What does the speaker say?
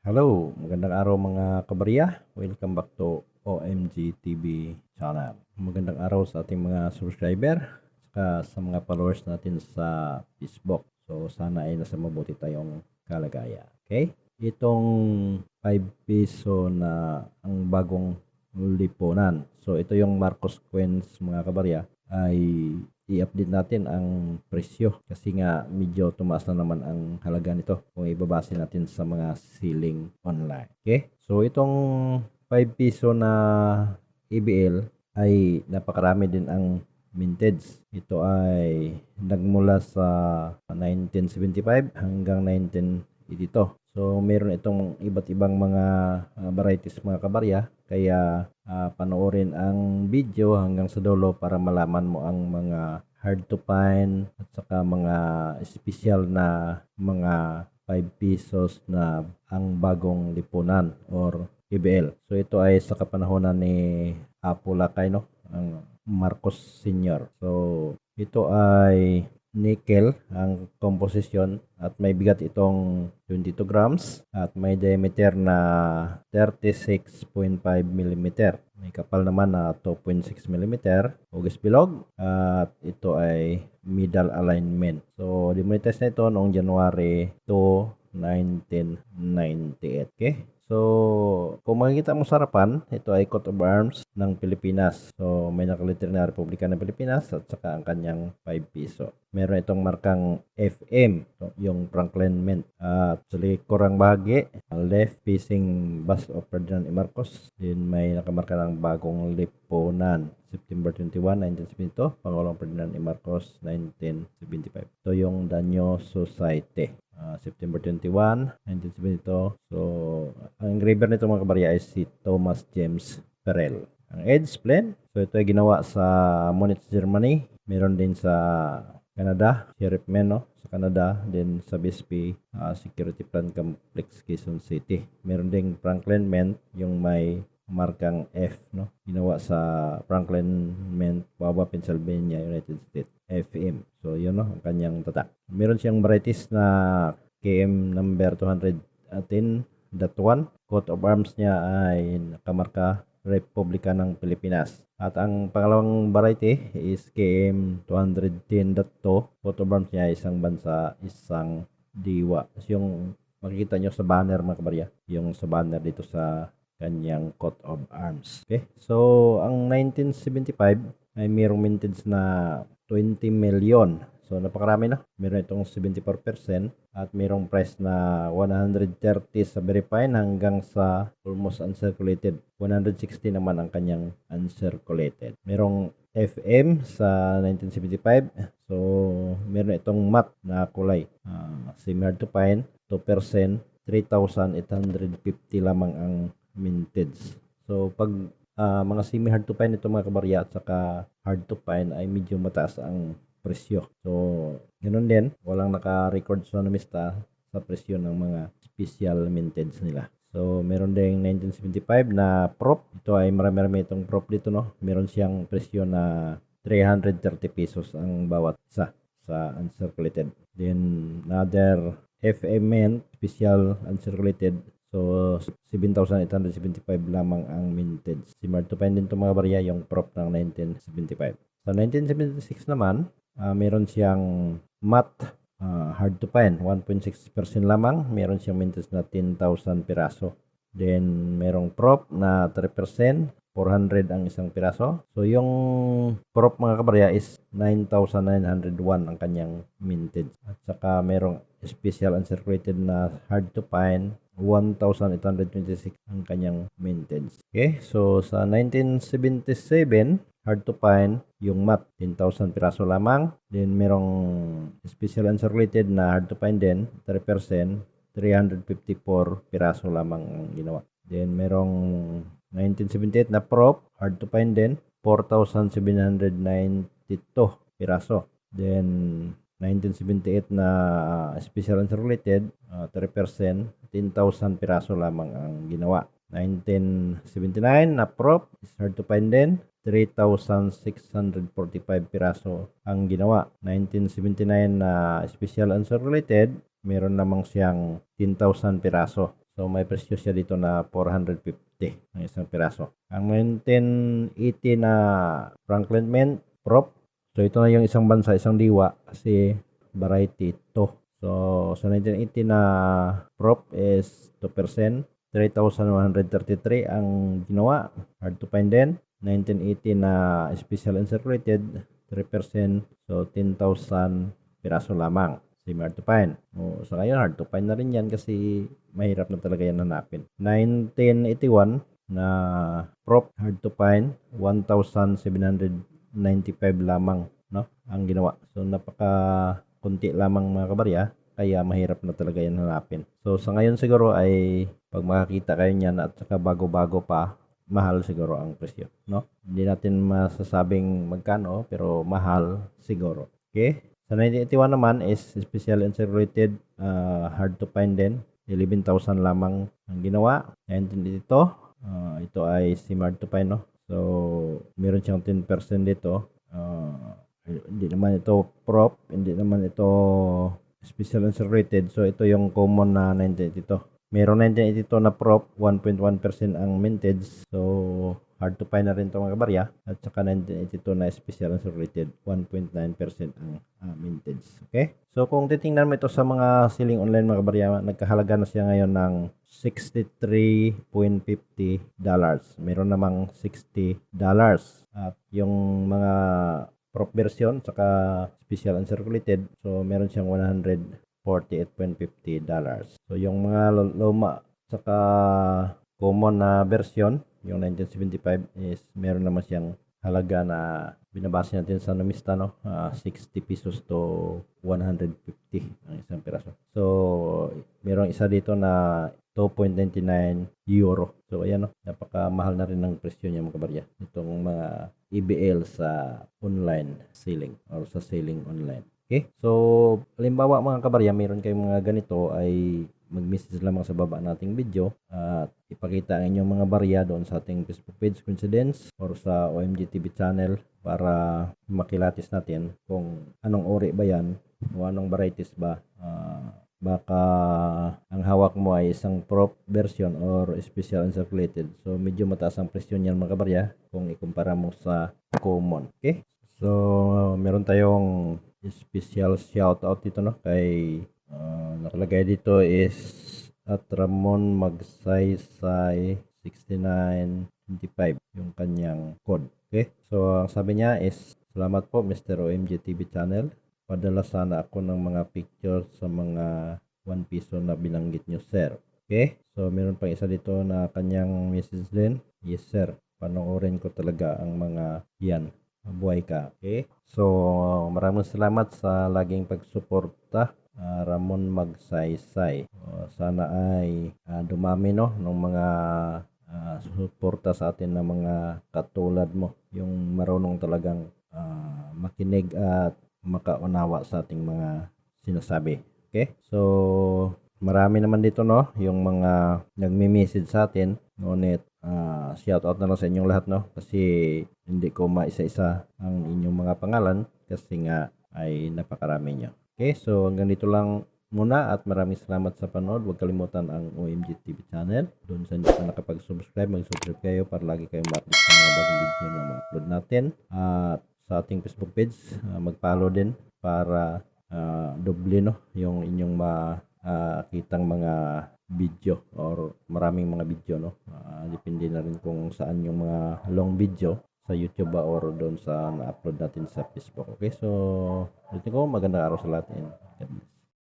Hello, magandang araw mga kabarya. Welcome back to OMG TV channel. Magandang araw sa ating mga subscriber at sa mga followers natin sa Facebook. So sana ay nasa mabuti tayong kalagayan. Okay? Itong 5 piso na ang bagong lipunan. So ito yung Marcos Coins mga kabarya ay i-update natin ang presyo kasi nga medyo tumaas na naman ang halaga nito kung ibabase natin sa mga ceiling online. Okay? So itong 5 piso na ABL ay napakarami din ang mintage. Ito ay nagmula sa 1975 hanggang 1982. So meron itong iba't ibang mga varieties mga kabarya. Kaya panoorin ang video hanggang sa dulo para malaman mo ang mga hard to find at saka mga special na mga 5 pesos na ang bagong lipunan or ABL. So ito ay sa kapanahonan ni Apo Lakay, no? Ang Marcos Sr. So ito ay nickel ang komposisyon at may bigat itong 22 grams at may diameter na 36.5 mm. May kapal naman na 2.6 mm, hugis bilog at ito ay middle alignment. So demonetize na ito noong January 2, 1998. Okay? So, kung makikita mo sa harapan, ito ay coat of arms ng Pilipinas. So, may nakaliter na Republika ng Pilipinas at saka ang kanyang 5 piso. Meron itong markang FM, so, yung Franklin Mint. At sa likurang bahagi, left facing bust of Ferdinand E. Marcos. Then may nakamarka ng bagong lipunan. September 21, 1972, Pangulong Ferdinand E. Marcos, 1975. Ito yung Danyo Society. September 21, 1972. So, ang engraver nito mga kabarya ay si Thomas James Perel. Ang edge plan, so ito ay ginawa sa Munich, Germany. Meron din sa Canada, Sheriff Meno sa Canada, then sa BSP Security Plan Complex, Quezon City. Meron din Franklin Mint, yung may markang F, no? Ginawa sa Franklin Mint, Wawa, Pennsylvania, United States. FM. So, yun, no? Ang kanyang tatak. Meron siyang varieties na KM number 210.1. Coat of arms niya ay nakamarka Republika ng Pilipinas. At ang pangalawang variety is KM 210.2. Coat of arms niya ay isang bansa, isang diwa. So, yung makikita nyo sa banner mga kabarya, yung sa banner dito sa kanyang coat of arms. Okay? So, ang 1975 ay mayroong mintage na 20 million. So, napakarami na. Meron itong 74% at mayroong price na 130 sa very fine hanggang sa almost uncirculated. 160 naman ang kanyang uncirculated. Merong FM sa 1975. So, meron itong matte na kulay. Similar to fine, 2%, 3,850 lamang ang mintage. So, pag mga semi-hard to find ito mga kabarya at saka hard to find ay medyo mataas ang presyo. So, ganoon din. Walang naka-record sa numista sa presyo ng mga special mintage nila. So, meron din 1975 na prop. Ito ay marami-rami itong prop dito, no? Meron siyang presyo na 330 pesos ang bawat isa sa uncirculated. Then, another FM mint, special uncirculated. So, 7,875 lamang ang mintage. Similar to find din ito mga barya, yung prop ng 1975. Sa 1976 naman, meron siyang matte, hard to find, 1.6% lamang. Meron siyang mintage na 10,000 piraso. Then, merong prop na 3%, 400 ang isang piraso. So, yung prop mga kabarya is 9,901 ang kanyang mintage. At saka merong special uncirculated na hard to find, 1,826 ang kanyang mintage. Okay, so sa 1977, hard to find, yung matte, 10,000 piraso lamang. Then merong special uncirculated na hard to find din, 3%, 354 piraso lamang ang ginawa. Then merong 1978 na prop, hard to find din, 4,792 piraso. Then 1978 na special uncirculated, 3%, 10,000 piraso lamang ang ginawa. 1979 na prop, is hard to find din, 3,645 piraso ang ginawa. 1979 na special answer related, meron namang siyang 10,000 piraso. So may presyo siya dito na 450 ang isang piraso. Ang 1980 na Franklin Mint prop, so ito na yung isang bansa, isang diwa kasi variety to. So sa 1980 na prop is 2%, 3,133 ang ginawa, hard to find din. 1980 na special answer rated, 3%, so 10,000 piraso lamang. Same hard to find. O, so ngayon hard to find na rin yan kasi mahirap na talaga yan hanapin. 1981 na prop, hard to find, 1,795 lamang, no, ang ginawa. So napaka kunti lamang mga kabarya, kaya mahirap na talaga yan hanapin. So sa ngayon siguro ay pag makakita kayo niyan at saka bago-bago pa, mahal siguro ang presyo, no? Hindi natin masasabing magkano pero mahal siguro. Okay? Sa 1981 naman is special answer rated, hard to find din, 11,000 lamang ang ginawa. 1982, ito ay sim hard to find, no? So meron siyang 10% dito. Hindi naman ito prop, hindi naman ito special answer rated. So ito yung common na 1982. Meron 1982 na prop, 1.1% ang mintage. So hard to find na rin ito mga kabarya. At saka 1982 na special answer rated, 1.9% ang mintage. Okay? So kung titingnan mo ito sa mga selling online mga kabarya, nagkahalaga na siya ngayon ng $63.50. Meron namang $60. At yung mga prop version saka special answer rated, so meron siyang $148.50. So yung mga luma saka common na version, yung 1975 is meron naman siyang halaga na binabase natin sa numista, no? 60 pesos to 150 ang isang piraso. So merong isa dito na 2.99 euro. So ayan, no, napakamahal na rin ng presyo niya mga kabarya. Itong mga EBL sa online selling or sa selling online. Okay? So halimbawa mga kabarya, meron kayong mga ganito ay mag-message lamang sa baba nating video at ipakita ang inyong mga barya doon sa ating Facebook page Coincidence or sa OMG TV channel para makilatis natin kung anong uri ba yan o anong varieties ba. Baka ang hawak mo ay isang prop version or special uncirculated. So medyo mataas ang presyo niyan mga kabarya kung ikumpara mo sa common. Okay? So meron tayong special shout out dito, no, kay nakalagay dito is at Ramon Magsaysay 6925 yung kanyang code. Okay? So ang sabi niya is, salamat po Mr. OMG TV channel. Padala sana ako ng mga picture sa mga 1 piso na binanggit nyo, sir. Okay? So meron pang isa dito na kanyang message din. Yes sir, panoorin ko talaga ang mga yan. Mabuhay ka. Okay? So maraming salamat sa laging pagsuporta, Ramon Magsaysay. Sana ay dumami, no, ng mga suporta sa atin na mga katulad mo, yung marunong talagang makinig at makaunawa sa ating mga sinasabi. Okay? So marami naman dito, no, yung mga nagme-message sa atin. Ngunit shout out na lang sa inyong lahat, no, kasi hindi ko maisa-isa ang inyong mga pangalan kasi nga ay napakarami nyo. Okay, so hanggang dito lang muna at maraming salamat sa panood. Huwag kalimutan ang OMG TV channel. Doon sa hindi pa nakapag-subscribe, mag-subscribe kayo para lagi kayong ma-update sa mga bagong video na ma-upload natin. At sa ating Facebook page, mag-follow din para doble, no, yung inyong makitang mga video or maraming mga video, no. Depende na rin kung saan yung mga long video sa YouTube ba or doon sa na-upload natin sa Facebook. Okay, so ulitin ko, magandang araw sa lahat and God bless.